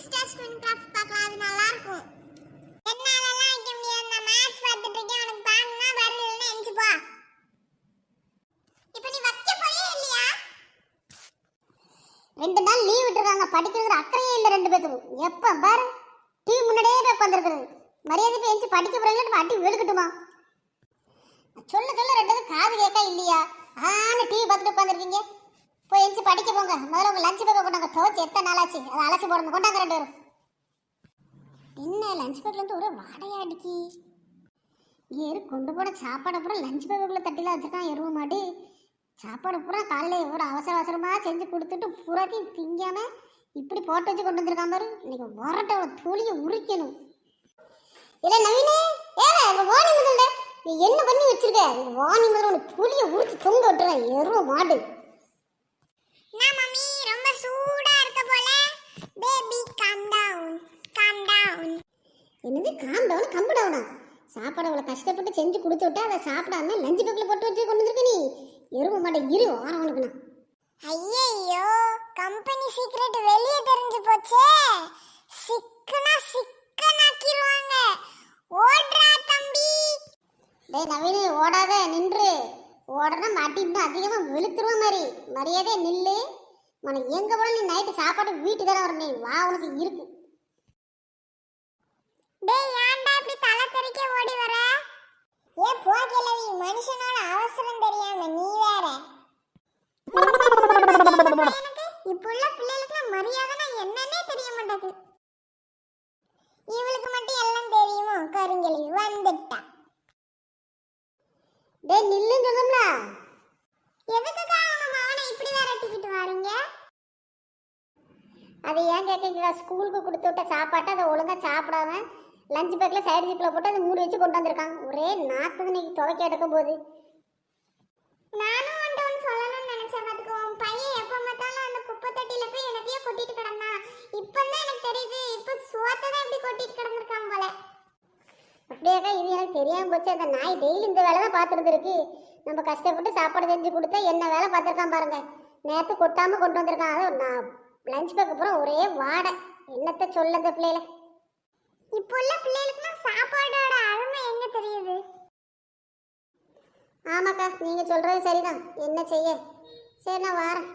Sisters twin craft பார்க்கலாம், அது நல்லா இருக்கும். என்னாலலாம் வைக்க முடியாது, நான் மேட்ச் பார்த்துட்டு இருக்கேன். உனக்கு பாருன்னா வரலன்னா எஞ்சி போ. இப்போ நீ வைக்க போறியா இல்லையா? 2 நாள் லீவ் விட்டுருக்காங்க, படிக்கிறது அக்கறையே இல்லை 2 பேத்துக்கும். எப்ப பாரு டிவி முன்னாடியே போய் உட்காந்துருக்குறது. மரியாதை போய் எஞ்சி படிக்க போறீங்கன்னு அடி வெளுக்கட்டுமா? சொல்ல சொல்ல 2 காது கேட்கா இல்லையா? டிவி பார்த்துட்டு உட்காந்துருக்கீங்க. போய் எஞ்சி படிக்க போங்க. முதல்ல உங்க லஞ்ச் பேக்கை கொண்டாங்க. துவச்சி எத்தனை நாளாச்சு, அதை அலசி போடணும். கொண்டாங்க 2 பேரும். என்ன லஞ்ச் பேக்ல இருந்து ஒரு வாடையா அடிக்கி? ஏறு கொண்டு போட சாப்பாடு பூரா லஞ்ச் பேக்குள்ள தட்டில வச்சிருக்கான். எருவ மாடி சாப்பாடு பூரா காலையில் ஒரு அவசர அவசரமாக செஞ்சு கொடுத்துட்டு பூராத்தையும் திங்காம இப்படி போட்டு வச்சு கொண்டு வந்திருக்கான் பாரு. இன்னைக்கு வரட்ட தோழியை உரிக்கணும். இல்லை நவீனே, அங்கே வாணி முதல்ல நீ என்ன பண்ணி வச்சிருக்க? வாணி முதல்ல உனக்கு தோழியை உரிச்சு தொங்க விட்டுறேன். எருவ மாடு. நான் மம்மி ரொம்ப சூடா இருக்க போல. Baby calm down, calm down. என்னது காம் டவுன்? கம்பு டவுனா? சாப்பாடு அவ்வளோ கஷ்டப்பட்டு செஞ்சு கொடுத்து விட்டா அதை சாப்பிடாம லஞ்ச் பேக்கில் போட்டு வச்சு கொண்டு வந்துருக்க நீ. எருவ மாட்டை இரு வாரவனுக்குண்ணா. ஐயோ, கம்பெனி சீக்ரெட் வெளியே தெரிஞ்சு போச்சே. சிக்கனாக்கிடுவாங்க. ஓடுறா தம்பி. டேய் நவீனே, ஓடாத, நின்று. ஓடனா மாட்டி இன்னும் அதிகமாக வெளுத்துருவ மாதிரி. மரியாதை நில்லு. உனக்கு எங்கே போல நீ நைட்டு சாப்பாடு வீட்டு தானே வரணும். வா உனக்கு இருக்கு. டேய் ஏன்டா இப்படி தலை தெறிக்க ஓடி வர? ஏன் போகலவி, மனுஷனோட அவசரம் தெரியாம நீ வேற. இப்போ உள்ள பிள்ளைகளுக்கு மரியாதைனா என்னன்னே தெரிய மாட்டேங்குது. இவளுக்கு மட்டும் எல்லாம் தெரியுமோ? கருங்கலி வந்துட்டா. டேய் நில்லுன்னு சொல்லும்ல. எதுக்குக்கா உங்க மவனை இப்படி விரட்டிக்கிட்டு வாரீங்க? அது ஏன் கேட்குறீங்களா? ஸ்கூலுக்கு கொடுத்து விட்ட சாப்பாட்டை அதை ஒழுங்காக சாப்பிடாம லஞ்ச் பேக்கில் சைடு ஜிப்பில் போட்டு அதை மூடி வச்சு கொண்டு வந்திருக்காங்க. ஒரே நாற்று இன்னைக்கு துவைக்க எடுக்கும் போது. நானும் ஒன்று சொல்லணும்னு நினச்சேன். பார்த்துக்கோ, பையன் எப்போ பார்த்தாலும் அந்த குப்பை தொட்டியில் போய் எனக்கையே கொட்டிட்டு கிடந்தான். இப்போ தான் எனக்கு தெரியுது, இப்போ சோத்தை தான் இப்படி கொட்டிட்டு கிடந்திருக்காங்க போல. அப்படியாக்கா? இது எனக்கு தெரியாமல் போச்சு. அந்த நாய் டெய்லி இந்த வேலை தான் பார்த்துருந்துருக்கு. நம்ம கஷ்டப்பட்டு சாப்பாடு செஞ்சு கொடுத்தா என்ன வேலை பார்த்துருக்கான் பாருங்க. நேற்று கொட்டாமல் கொண்டு வந்திருக்கான். அது நான் லஞ்ச் பேக் அப்புறம் ஒரே வாடை. என்னத்தை சொல்ல அந்த பிள்ளைல. இப்போ உள்ள பிள்ளைகளுக்குலாம் சாப்பாடோட அருமை எங்க தெரியுது? ஆமாக்கா, நீங்கள் சொல்கிறது சரிதான். என்ன செய்ய? சரி நான் வாரேன்.